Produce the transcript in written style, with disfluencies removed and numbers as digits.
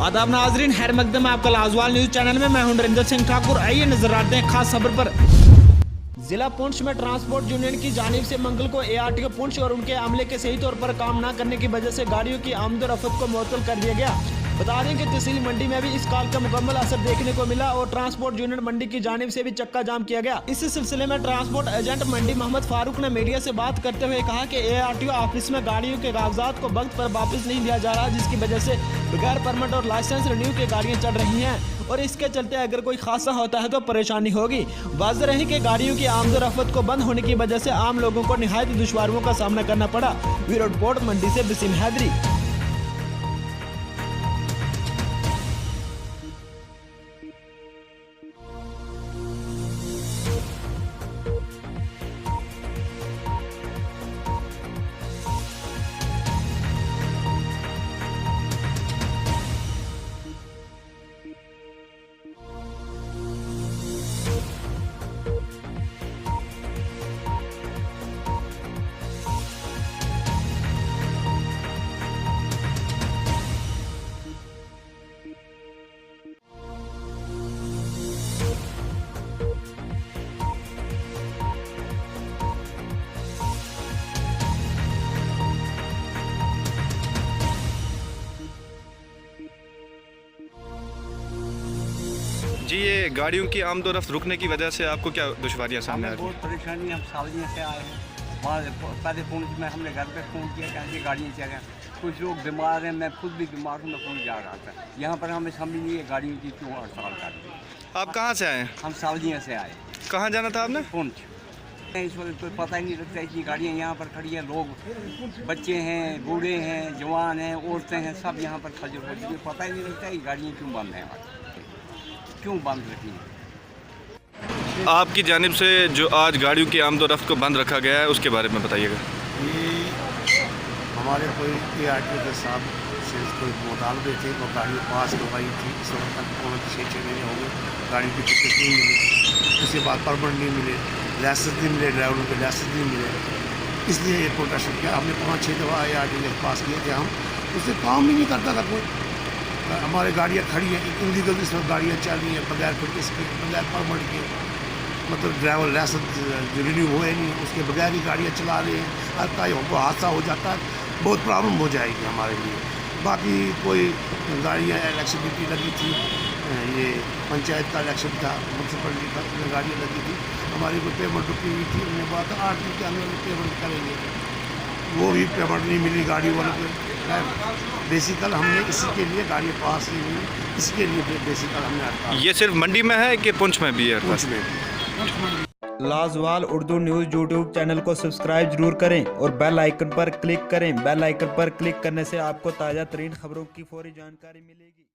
आदाब नाजरीन, खैर मकदम आपका लाजवाल न्यूज चैनल में मैं हूं नरेंद्र सिंह ठाकुर। आइए नजर आते हैं खास खबर पर। जिला पुंछ में ट्रांसपोर्ट यूनियन की जानिब से मंगल को एआरटीओ पुंछ और उनके अमले के सही तौर पर काम न करने की वजह से गाड़ियों की आमदोरफ्त को मुअत्तल कर दिया गया। बता दें कि तहसील मंडी में भी इस काल का मुकम्मल असर देखने को मिला और ट्रांसपोर्ट यूनियन मंडी की जानिब से भी चक्का जाम किया गया। इस सिलसिले में ट्रांसपोर्ट एजेंट मंडी मोहम्मद फारूक ने मीडिया से बात करते हुए कहा कि एआरटीओ ऑफिस में गाड़ियों के कागजात को वक्त पर वापस नहीं दिया जा रहा, जिसकी वजह से बगैर परमिट और लाइसेंस रिन्यू की गाड़ियां चल रही हैं और इसके चलते अगर कोई हादसा होता है तो परेशानी होगी। वाज़ेह रही कि गाड़ियों की आमदोरफ्त को बंद होने की वजह से आम लोगों को निहायत दुश्वारियों का सामना करना पड़ा। ब्यूरो रिपोर्ट मंडी से वसीम हैदरी। जी, ये गाड़ियों की आमदोरफ्त रुकने की वजह से आपको क्या दुश्वारियाँ सामने आ रही हैं? बहुत परेशानी, हम सावलियों से आए हैं। वहाँ पहले फ़ोन में हमने घर पे फ़ोन किया कि ऐसी गाड़ियाँ चल रही हैं, कुछ लोग बीमार हैं, मैं खुद भी बीमार हूँ, मैं फ़ोन जा रहा था। यहाँ पर हमें समझ नहीं है गाड़ियों की क्यों हड़ताल कर दी। आप कहाँ से आए हैं? हम सावलियों से आए। कहाँ जाना था आपने? पुंछ। इस वक्त कोई पता ही नहीं लगता, इतनी गाड़ियाँ यहाँ पर खड़ी हैं, लोग बच्चे हैं, बूढ़े हैं, जवान हैं, औरतें हैं, सब यहाँ पर खजर होती है। पता ही नहीं लगता ये गाड़ियाँ क्यों बंद हैं, क्यों बंद रखी हैं। आपकी जानिब से जो आज गाड़ियों की आमदोरफ्त को बंद रखा गया है उसके बारे में बताइएगा। ये हमारे कोई एआरटीओ के साथ से कोई मुतालबे थे, वो गाड़ी पास करवाई थी। इस वक्त तक 6 महीने हो गए, गाड़ी की टिकट नहीं मिली, उसके बाद परमिट नहीं मिले, लाइसेंस नहीं मिले, ड्राइवरों के लाइसेंस नहीं मिले। इसलिए ये प्रोटेस्ट किया हमने। 5-6 दफ़ा एआरटीओ के पास किए थे हम, उससे काम ही नहीं करता था कोई। हमारे गाड़ियाँ खड़ी हैं, इलीगल इस वक्त गाड़ियाँ चल रही हैं बगैर पुलिस के, बगैर परमिट के, मतलब ड्राइवर लाइसेंस जो रिन्यू हुए नहीं, उसके बगैर ही गाड़ियाँ चला रहे हैं। हर कहीं हमको हादसा हो जाता है, बहुत प्रॉब्लम हो जाएगी हमारे लिए। बाकी कोई गाड़ियाँ इलेक्शन ड्यूटी लगी थी, ये पंचायत का इलेक्शन था, म्यूनसिपलिटी का, उसमें गाड़ियाँ लगी थी, हमारी कोई पेमेंट रुकी हुई थी। उन्होंने बात 8 दिन के अंदर पेमेंट करेंगे, वो भी पेमेंट नहीं मिली गाड़ी वालों को। बेसिकल हमने इसी के लिए गाड़ी पास नहीं हुई, इसके लिए बेसिकल हमने हड़ताल। ये सिर्फ मंडी में है कि पुंछ में भी है? पुंछ में भी। लाजवाल उर्दू न्यूज़ यूट्यूब चैनल को सब्सक्राइब जरूर करें और बेल आइकन पर क्लिक करें। बेल आइकन पर क्लिक करने से आपको ताज़ा तरीन खबरों की फौरी जानकारी मिलेगी।